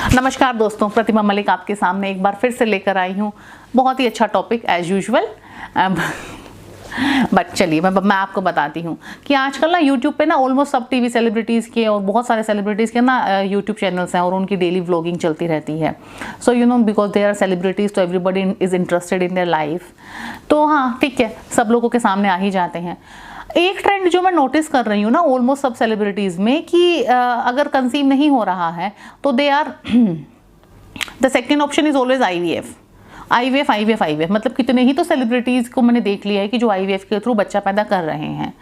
नमस्कार दोस्तों, प्रतिमा मलिक आपके सामने एक बार फिर से लेकर आई हूँ बहुत ही अच्छा टॉपिक एज यूजुअल। बट चलिए मैं आपको बताती हूँ कि आजकल ना यूट्यूब पे ना ऑलमोस्ट सब टीवी सेलिब्रिटीज़ के और बहुत सारे सेलिब्रिटीज़ के ना यूट्यूब चैनल्स हैं और उनकी डेली व्लॉगिंग चलती रहती है। So you know because they are celebrities तो everybody is interested in their life. तो हाँ ठीक है, सब लोगों के सामने आ ही जाते हैं। एक ट्रेंड जो मैं नोटिस कर रही हूँ ना ऑलमोस्ट सब सेलिब्रिटीज़ में कि अगर कंसीव नहीं हो रहा है तो they are the second option is always IVF। मतलब कितने ही तो सेलिब्रिटीज़ को मैंने देख लिया है कि जो IVF के थ्रू बच्चा पैदा कर रहे हैं।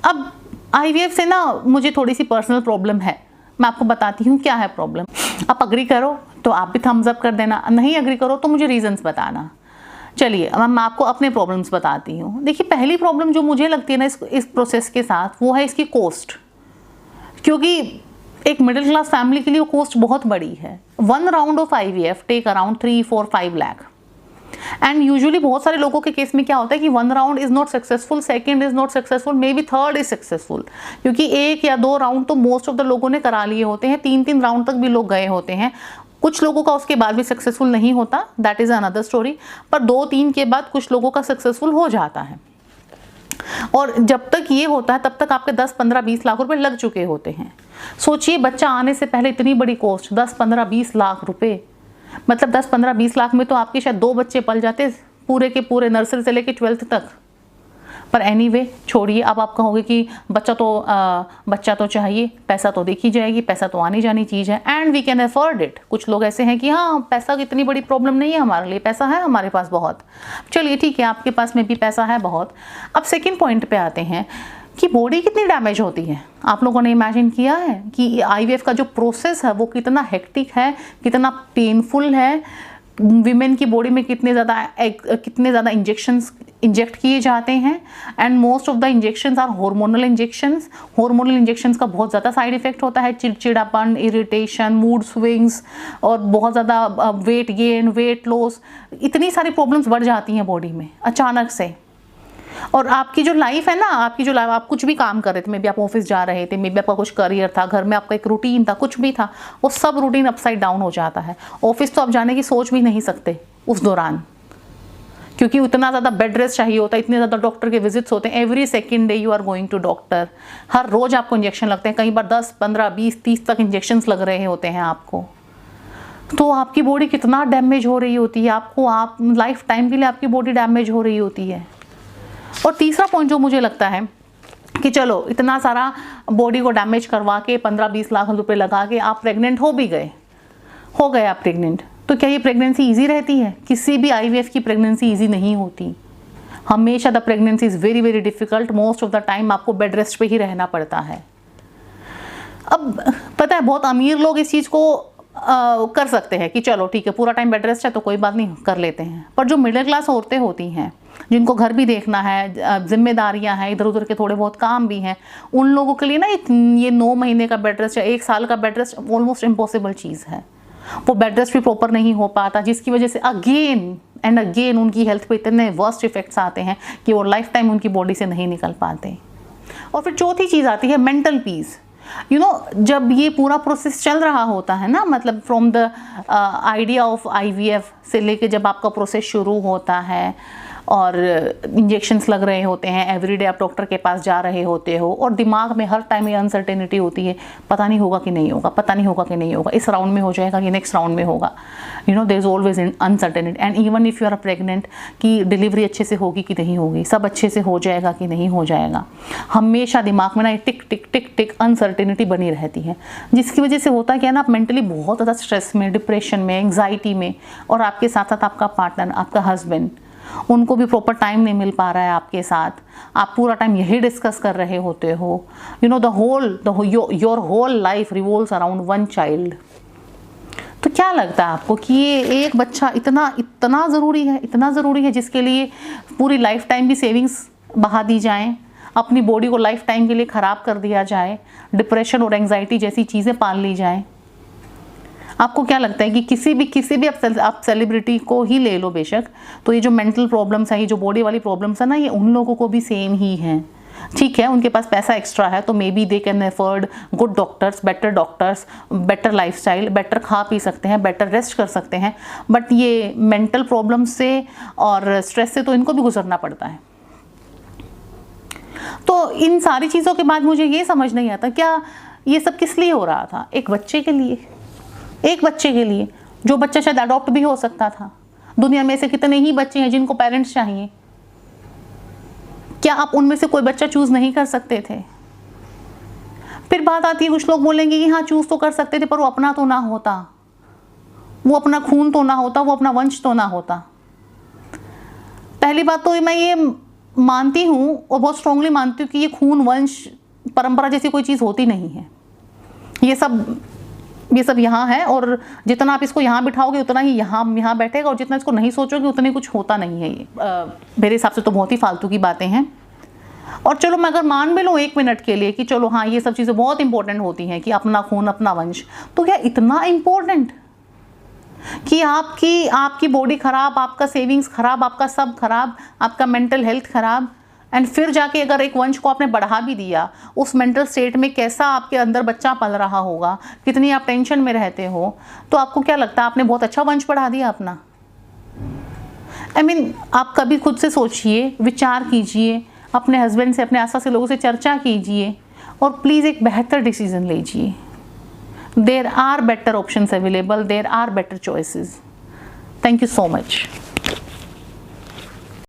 अब IVF से ना मुझे थोड़ी सी पर्सनल प्रॉब्लम है, मैं आपको बताती हूँ क्या है प्रॉब्लम। आप अग्री करो तो आप भी थम्स अप कर देना, नहीं अग्री करो तो मुझे रीजंस बताना। चलिए अब मैं आपको अपने प्रॉब्लम्स बताती हूँ। देखिए पहली प्रॉब्लम जो मुझे लगती है ना इस प्रोसेस के साथ वो है इसकी कॉस्ट, क्योंकि एक मिडिल क्लास फैमिली के लिए वो कॉस्ट बहुत बड़ी है। 1 round off IVF take around 3, 4, 5 lakh. And usually बहुत सारे लोगों के केस में क्या होता है कि 1 round is not successful, second is not successful, may be third is successful, क्योंकि 1 या 2 राउंड तो मोस्ट ऑफ द लोगों ने करा लिए होते हैं, 3 राउंड तक भी लोग गए होते हैं। कुछ लोगों का उसके बाद भी सक्सेसफुल नहीं होता, दैट इज अनदर स्टोरी। पर 2-3 के बाद कुछ लोगों का सक्सेसफुल हो जाता है। और जब तक ये होता है तब तक आपके 10, 15, 20 लाख रुपए लग चुके होते हैं। सोचिए बच्चा आने से पहले इतनी बड़ी कॉस्ट 10, 15, 20 लाख रुपए, मतलब 10, 15, 20 लाख में तो आपके शायद 2 बच्चे पल जाते पूरे के पूरे, नर्सरी से लेके 12th तक। पर एनीवे छोड़िए, अब आप कहोगे कि बच्चा तो चाहिए, पैसा तो देखी जाएगी, पैसा तो आनी जानी चीज़ है and we can afford it. कुछ लोग ऐसे हैं कि हाँ पैसा की इतनी बड़ी प्रॉब्लम नहीं है हमारे लिए, पैसा है हमारे पास बहुत। चलिए ठीक है, आपके पास में भी पैसा है बहुत। अब सेकेंड पॉइंट पे आते हैं कि बॉडी कितनी डैमेज होती है। आप लोगों ने इमेजिन किया है कि IVF का जो प्रोसेस है वो कितना हेक्टिक है, कितना पेनफुल है। विमेन की बॉडी में कितने ज़्यादा इंजेक्ट किए जाते हैं and most of the injections are hormonal injections. Hormonal injections का बहुत ज़्यादा साइड इफेक्ट होता है, चिड़चिड़ापन, इरिटेशन, मूड स्विंग्स और बहुत ज़्यादा वेट गेन, वेट लॉस, इतनी सारी प्रॉब्लम्स बढ़ जाती हैं बॉडी में अचानक से। और आपकी जो लाइफ है ना, आप कुछ भी काम कर रहे थे, मे बी आप ऑफिस जा रहे थे, मे बी आपका कुछ करियर था, घर में आपका एक रूटीन था, कुछ भी था, वो सब रूटीन अपसाइड डाउन हो जाता है। ऑफिस तो आप जाने की सोच भी नहीं सकते उस दौरान, क्योंकि उतना ज़्यादा बेड रेस्ट चाहिए होता है, इतने ज़्यादा डॉक्टर के विजिट्स होते हैं। Every second day you are going to doctor, हर रोज़ आपको इंजेक्शन लगते हैं, कई बार 10, 15, 20, 30 तक इंजेक्शंस लग रहे होते हैं आपको। तो आपकी बॉडी कितना डैमेज हो रही होती है, आप लाइफ टाइम के लिए आपकी बॉडी डैमेज हो रही होती है। और तीसरा पॉइंट जो मुझे लगता है कि चलो इतना सारा बॉडी को डैमेज करवा के 15-20 लाख रुपए लगा के आप प्रेग्नेंट हो गए आप प्रेग्नेंट, तो क्या ये प्रेगनेंसी इजी रहती है? किसी भी IVF की प्रेगनेंसी इजी नहीं होती। हमेशा the pregnancy is very very difficult. Most of the time आपको बेड रेस्ट पे ही रहना पड़ता है। अब पता है बहुत अमीर लोग इस चीज़ को कर सकते हैं कि चलो ठीक है पूरा टाइम बेड रेस्ट है तो कोई बात नहीं, कर लेते हैं। पर जो मिडिल क्लास औरतें होती हैं, जिनको घर भी देखना है, जिम्मेदारियां हैं, इधर उधर के थोड़े बहुत काम भी हैं, उन लोगों के लिए ना ये 9 महीने का बेड रेस्ट या 1 साल का बेड रेस्ट ऑलमोस्ट इम्पॉसिबल चीज़ है। वो बेड रेस्ट भी प्रॉपर नहीं हो पाता, जिसकी वजह से अगेन एंड अगेन उनकी हेल्थ पे इतने वर्स्ट इफेक्ट्स आते हैं कि वो लाइफ टाइम उनकी बॉडी से नहीं निकल पाते। और फिर चौथी चीज़ आती है मेंटल पीस। यू नो जब ये पूरा प्रोसेस चल रहा होता है ना, मतलब from the idea of IVF से लेके जब आपका प्रोसेस शुरू होता है और इंजेक्शंस लग रहे होते हैं, एवरीडे आप डॉक्टर के पास जा रहे होते हो और दिमाग में हर टाइम ये अनसर्टेनिटी होती है, पता नहीं होगा कि नहीं होगा, पता नहीं होगा कि नहीं होगा, इस राउंड में हो जाएगा कि नेक्स्ट राउंड में होगा। You know there is always uncertainty and even if you are pregnant कि डिलीवरी अच्छे से होगी कि नहीं होगी, सब अच्छे से हो जाएगा कि नहीं हो जाएगा, हमेशा दिमाग में ना टिक टिक टिक टिक अनसर्टेनिटी बनी रहती है, जिसकी वजह से होता है क्या ना, आप मेंटली बहुत ज़्यादा स्ट्रेस में, डिप्रेशन में, एंग्जाइटी में, और आपके साथ साथ आपका पार्टनर, आपका हस्बैंड, उनको भी प्रॉपर टाइम नहीं मिल पा रहा है आपके साथ। आप पूरा टाइम यही डिस्कस कर रहे होते हो। You know your whole life revolves around 1 child. तो क्या लगता है आपको कि ये एक बच्चा इतना ज़रूरी है जिसके लिए पूरी लाइफ टाइम की सेविंग्स बहा दी जाएं, अपनी बॉडी को लाइफ टाइम के लिए ख़राब कर दिया जाए, डिप्रेशन और एंग्जाइटी जैसी चीज़ें पाल ली जाएं? आपको क्या लगता है कि किसी भी आप सेलिब्रिटी को ही ले लो बेशक, तो ये जो मेंटल प्रॉब्लम्स हैं, ये जो बॉडी वाली प्रॉब्लम्स है ना, ये उन लोगों को भी सेम ही हैं। ठीक है, उनके पास पैसा एक्स्ट्रा है तो may be they can afford good doctors, better lifestyle, better खा पी सकते हैं, बेटर रेस्ट कर सकते हैं, बट ये मेंटल प्रॉब्लम से और स्ट्रेस से तो इनको भी गुजरना पड़ता है। तो इन सारी चीज़ों के बाद मुझे ये समझ नहीं आता क्या ये सब किस लिए हो रहा था? एक बच्चे के लिए, एक बच्चे के लिए, जो बच्चा शायद अडॉप्ट भी हो सकता था। दुनिया में ऐसे कितने ही बच्चे हैं जिनको पेरेंट्स चाहिए, क्या आप उनमें से कोई बच्चा चूज नहीं कर सकते थे? फिर बात आती है, कुछ लोग बोलेंगे कि हाँ चूज तो कर सकते थे पर वो अपना तो ना होता, वो अपना खून तो ना होता, वो अपना वंश तो ना होता। पहली बात तो मैं ये मानती हूँ और बहुत स्ट्रांगली मानती हूँ कि ये खून, वंश, परंपरा जैसी कोई चीज़ होती नहीं है। ये सब यहाँ है और जितना आप इसको यहाँ बिठाओगे उतना ही यहाँ बैठेगा, और जितना इसको नहीं सोचोगे उतने कुछ होता नहीं है। ये मेरे हिसाब से तो बहुत ही फालतू की बातें हैं। और चलो मैं अगर मान भी लूँ 1 मिनट के लिए कि चलो हाँ ये सब चीज़ें बहुत इंपॉर्टेंट होती हैं कि अपना खून, अपना वंश, तो क्या इतना इम्पोर्टेंट कि आपकी बॉडी खराब, आपका सेविंग्स खराब, आपका सब खराब, आपका मेंटल हेल्थ खराब, एंड फिर जाके अगर एक वंश को आपने बढ़ा भी दिया, उस मेंटल स्टेट में कैसा आपके अंदर बच्चा पल रहा होगा, कितनी आप टेंशन में रहते हो, तो आपको क्या लगता है आपने बहुत अच्छा वंश बढ़ा दिया अपना? I mean, आप कभी खुद से सोचिए, विचार कीजिए, अपने हस्बैंड से, अपने आसपास के लोगों से चर्चा कीजिए और प्लीज़ एक बेहतर डिसीजन लीजिए। There are better options available, there are better choices. Thank you so much.